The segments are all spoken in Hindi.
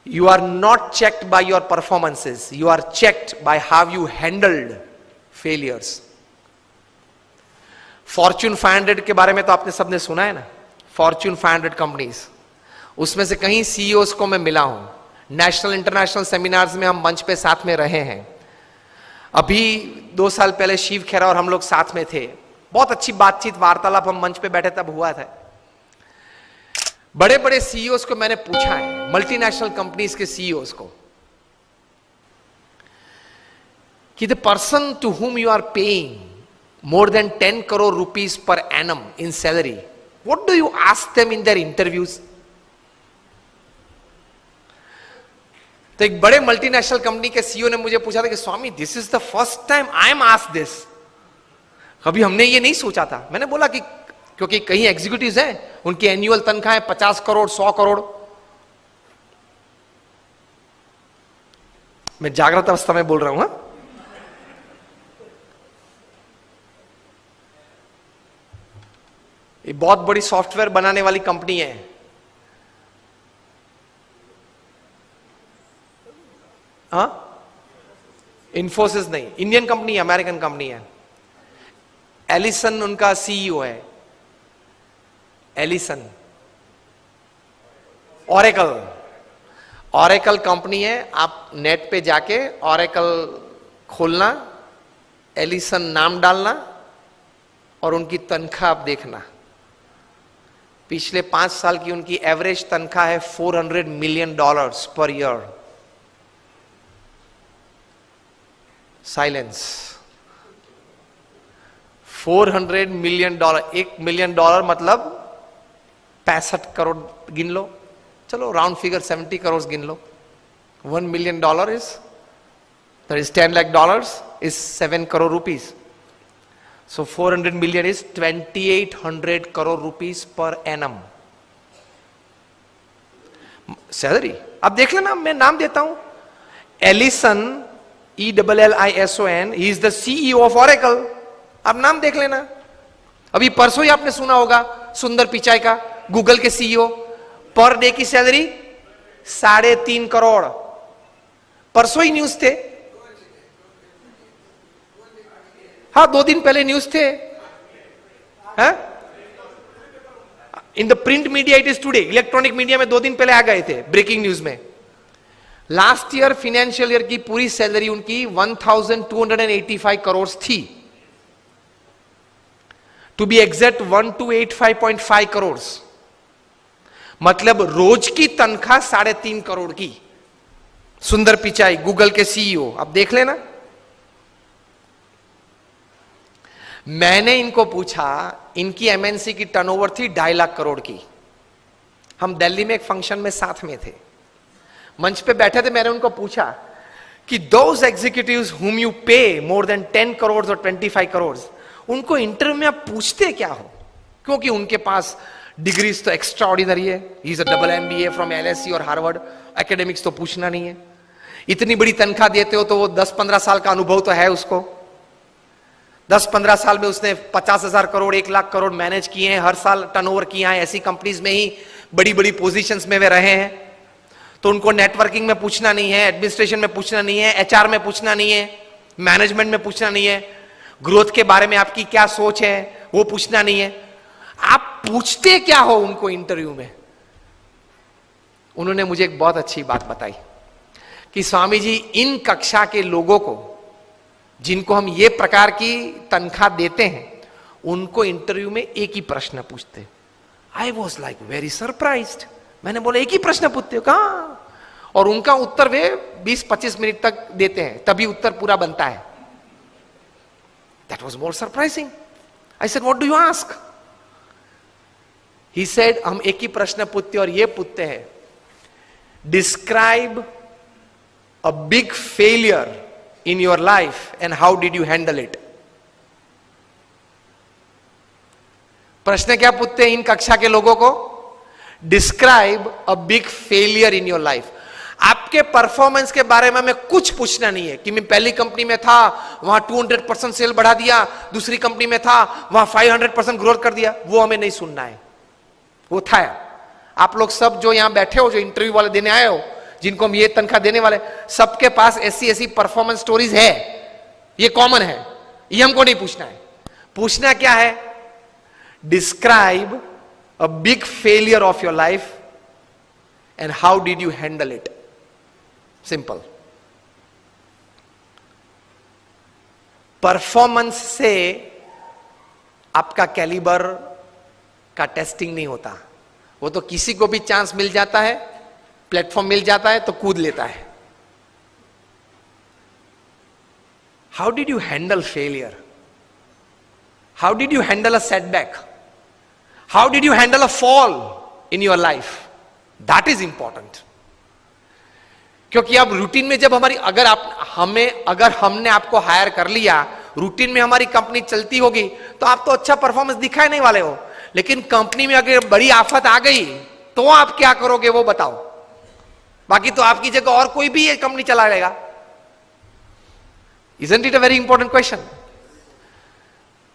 You are not checked by your performances. You are checked by how you handled failures. Fortune 500 के बारे में तो आपने सबने सुना है ना, Fortune 500 कंपनीज, उसमें से कहीं सीईओज को मैं मिला हूं, नेशनल इंटरनेशनल सेमिनार्स में हम मंच पे साथ में रहे हैं। अभी 2 साल पहले शिव खेरा और हम लोग साथ में थे, बहुत अच्छी बातचीत वार्तालाप हम मंच पे बैठे तब हुआ था। बड़े बड़े सीईओज को मैंने पूछा है, मल्टीनेशनल कंपनीज के सीईओज को, कि the person to whom you are paying more than 10 crore rupees per annum in salary, what do you ask them in their interviews? तो एक बड़े मल्टीनेशनल कंपनी के सीईओ ने मुझे पूछा था कि स्वामी, this is the first time I am asked this, कभी हमने ये नहीं सोचा था। मैंने बोला कि क्योंकि कई एग्जीक्यूटिव्स हैं, उनकी एनुअल तनख्वाह है 50 करोड़ 100 करोड़। मैं जागृत अवस्था में बोल रहा हूं। हा? ये बहुत बड़ी सॉफ्टवेयर बनाने वाली कंपनी है, हाँ, इन्फोसिस नहीं, इंडियन कंपनी है, अमेरिकन कंपनी है। एलिसन उनका सीईओ है, एलिसन। ऑरेकल कंपनी है, आप नेट पे जाके ऑरेकल खोलना, एलिसन नाम डालना और उनकी तनख्वाह आप देखना। पिछले 5 साल की उनकी एवरेज तनख्वाह है $400 million per year. Silence. $400 million, $1 million मतलब 65 करोड़ गिन लो, चलो राउंड फिगर 70 करोड़ गिन लो। $1 million is 10 lakh is 7 crore rupees. So 400 million is 2800 crore rupees per annum salary. अब देख लेना, मैं नाम देता हूं, Ellison, ELLISON, he is the CEO of Oracle. अब नाम देख लेना। अभी परसों ही आपने सुना होगा सुंदर पिचाई का, गूगल के सीईओ, पर डे की सैलरी 3.5 करोड़। परसों ही न्यूज थे, हाँ 2 दिन पहले न्यूज थे। In the print media it is today, electronic media में 2 दिन पहले आ गए थे ब्रेकिंग न्यूज में। लास्ट ईयर फाइनेंशियल ईयर की पूरी सैलरी उनकी 1285 करोड़ थी, टू बी एग्जैक्ट 1285.5 करोड़, मतलब रोज की तनख्वाह 3.5 करोड़ की। सुंदर पिचाई, गूगल के सीईओ। अब देख लेना। मैंने इनको पूछा, इनकी एमएनसी की टर्नओवर थी 2.5 लाख करोड़ की। हम दिल्ली में एक फंक्शन में साथ में थे, मंच पे बैठे थे। मैंने उनको पूछा कि दोज एग्जीक्यूटिव्स हुम यू पे मोर देन 10 करोड़ और 25 करोड़, उनको इंटरव्यू में आप पूछते क्या हो? क्योंकि उनके पास डिग्रीज तो एक्स्ट्रा ऑर्डिनरी है, he is a double MBA from LSE और हार्वर्ड, एकेडमिक्स तो पूछना नहीं है। इतनी बड़ी तनख्वाह देते हो तो वो 10-15 साल का अनुभव तो है उसको। 10-15 साल में उसने 50,000 करोड़ 1 लाख करोड़ मैनेज किए हैं, हर साल टर्नओवर किया है, ऐसी कंपनीज में ही बड़ी बड़ी पोजीशंस में वे रहे हैं। तो उनको नेटवर्किंग में पूछना नहीं है, एडमिनिस्ट्रेशन में पूछना नहीं है, HR में पूछना नहीं है, मैनेजमेंट में पूछना नहीं है, ग्रोथ के बारे में आपकी क्या सोच है वो पूछना नहीं है। आप पूछते क्या हो उनको इंटरव्यू में? उन्होंने मुझे एक बहुत अच्छी बात बताई कि स्वामी जी, इन कक्षा के लोगों को जिनको हम ये प्रकार की तनख्वाह देते हैं, उनको इंटरव्यू में एक ही प्रश्न पूछते। I was like very surprised. मैंने बोला एक ही प्रश्न पूछते हो? कहाँ? और उनका उत्तर वे 20-25 मिनट तक देते हैं, तभी उत्तर पूरा बनता है। That was more surprising. I said what do you ask? He said हम एक ही प्रश्न पूछते और ये पूछते हैं, describe a big failure in your life and how did you handle it? प्रश्न क्या पूछते हैं इन कक्षा के लोगों को? Describe a big failure in your life. आपके परफॉर्मेंस के बारे में हमें कुछ पूछना नहीं है कि मैं पहली कंपनी में था, वहां 200% सेल बढ़ा दिया, दूसरी कंपनी में था, वहां 500% ग्रोथ कर दिया, वो हमें नहीं सुनना है। वो था आप लोग सब जो यहां बैठे हो, जो इंटरव्यू वाले देने आए हो, जिनको हम ये तनख्वाह देने वाले, सबके पास ऐसी ऐसी परफॉर्मेंस स्टोरीज है, ये कॉमन है, ये हमको नहीं पूछना है। पूछना क्या है? Describe a big failure of your life and how did you handle it. Simple. Performance से आपका कैलिबर का टेस्टिंग नहीं होता। वो तो किसी को भी चांस मिल जाता है, प्लेटफॉर्म मिल जाता है तो कूद लेता है। How did you handle failure? How did you handle a setback? How did you handle a fall in your life? That is important. क्योंकि अब रूटीन में जब हमारी, अगर हमने आपको हायर कर लिया, रूटीन में हमारी कंपनी चलती होगी, तो आप तो अच्छा परफॉर्मेंस दिखाए नहीं वाले हो। लेकिन कंपनी में अगर बड़ी आफत आ गई तो आप क्या करोगे वो बताओ। बाकी तो आपकी जगह और कोई भी ये कंपनी चला लेगा। Isn't it a very important question?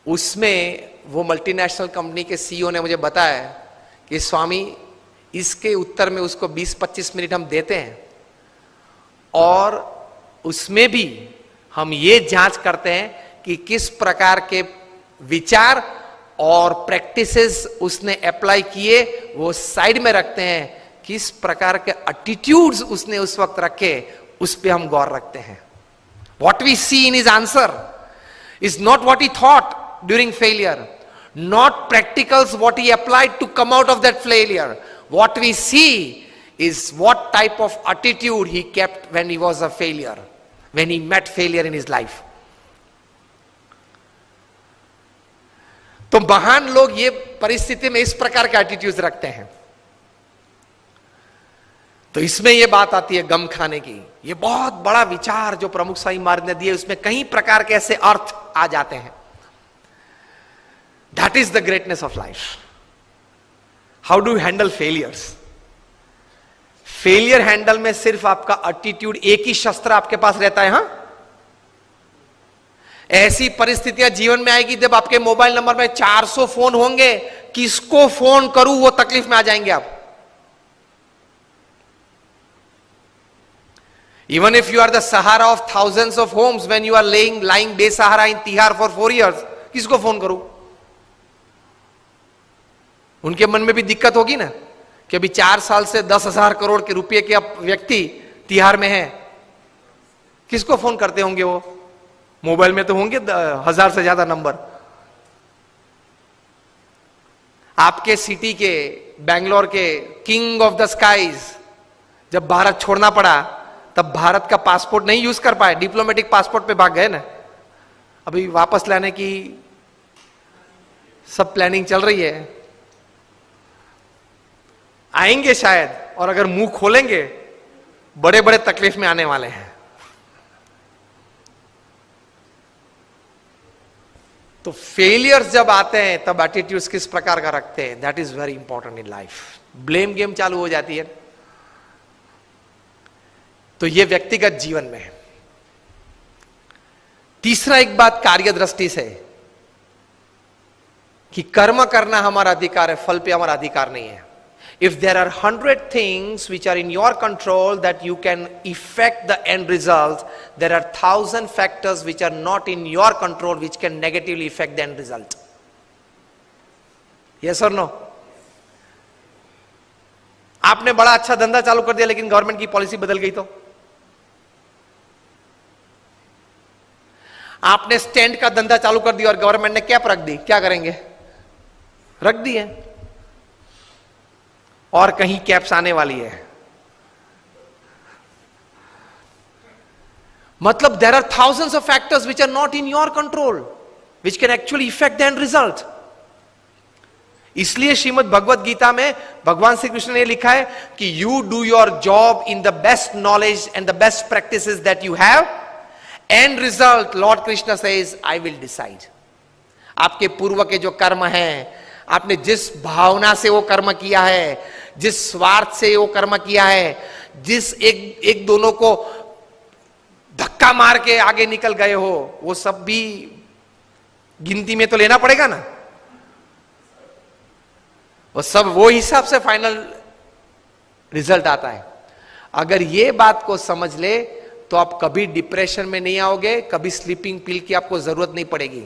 उसमें वो मल्टीनेशनल कंपनी के सीईओ ने मुझे बताया कि स्वामी, इसके उत्तर में उसको 20-25 मिनट हम देते हैं और उसमें भी हम ये जांच करते हैं कि किस प्रकार के विचार और प्रैक्टिसेस उसने अप्लाई किए, वो साइड में रखते हैं। किस प्रकार के एटीट्यूड्स उसने उस वक्त रखे, उस पर हम गौर रखते हैं। What we see in his answer is not what he thought during failure, not practicals what he applied to come out of that failure. What we see is what type of attitude he kept when he was a failure, when he met failure in his life. तो महान लोग ये परिस्थिति में इस प्रकार के एटीट्यूड्स रखते हैं। तो इसमें यह बात आती है गम खाने की। यह बहुत बड़ा विचार जो प्रमुख स्वामी महाराज ने दिए, उसमें कई प्रकार के ऐसे अर्थ आ जाते हैं। That is the greatness of life. How do you handle failures? Failure handle में सिर्फ आपका एटीट्यूड, एक ही शस्त्र आपके पास रहता है। हां, ऐसी परिस्थितियां जीवन में आएगी जब आपके मोबाइल नंबर में 400 फोन होंगे, किसको फोन करूं वो तकलीफ में आ जाएंगे आप। Even if you are the Sahara of thousands of homes, when you are lying बेसहारा in तिहार for 4 years, किसको फोन करूं? उनके मन में भी दिक्कत होगी ना कि अभी 4 साल से 10,000 करोड़ के रुपए के व्यक्ति तिहार में है, किसको फोन करते होंगे वो? मोबाइल में तो होंगे 1000 से ज्यादा नंबर। आपके सिटी के, बैंगलोर के किंग ऑफ द स्काईज जब भारत छोड़ना पड़ा, तब भारत का पासपोर्ट नहीं यूज कर पाए, डिप्लोमेटिक पासपोर्ट पे भाग गए ना। अभी वापस लाने की सब प्लानिंग चल रही है, आएंगे शायद, और अगर मुंह खोलेंगे बड़े बड़े तकलीफ में आने वाले हैं। तो फेलियर्स जब आते हैं तब एटीट्यूड्स किस प्रकार का रखते हैं, that is very important in life. Blame game चालू हो जाती है। तो यह व्यक्तिगत जीवन में है। तीसरा एक बात कार्य दृष्टि से कि कर्म करना हमारा अधिकार है, फल पे हमारा अधिकार नहीं है। If there are 100 things which are in your control that you can effect the end result, there are 1000 factors which are not in your control which can negatively effect the end result. Yes और नो? आपने बड़ा अच्छा धंधा चालू कर दिया लेकिन गवर्नमेंट की पॉलिसी बदल गई तो? आपने स्टैंड का धंधा चालू कर दिया और गवर्नमेंट ने कैप रख दी, क्या करेंगे? रख दी है, और कहीं कैप्स आने वाली है। मतलब there are thousands of factors which are not in your control which can actually effect the end result. इसलिए श्रीमद् भगवत गीता में भगवान श्री कृष्ण ने लिखा है कि you do your job in the best knowledge and the best practices that you have, and result Lord Krishna says I will decide. आपके पूर्व के जो कर्म हैं, आपने जिस भावना से वो कर्म किया है, जिस स्वार्थ से वो कर्म किया है, जिस एक दोनों को धक्का मार के आगे निकल गए हो, वो सब भी गिनती में तो लेना पड़ेगा ना। वो सब वो हिसाब से फाइनल रिजल्ट आता है। अगर ये बात को समझ ले तो आप कभी डिप्रेशन में नहीं आओगे, कभी स्लीपिंग पिल की आपको जरूरत नहीं पड़ेगी।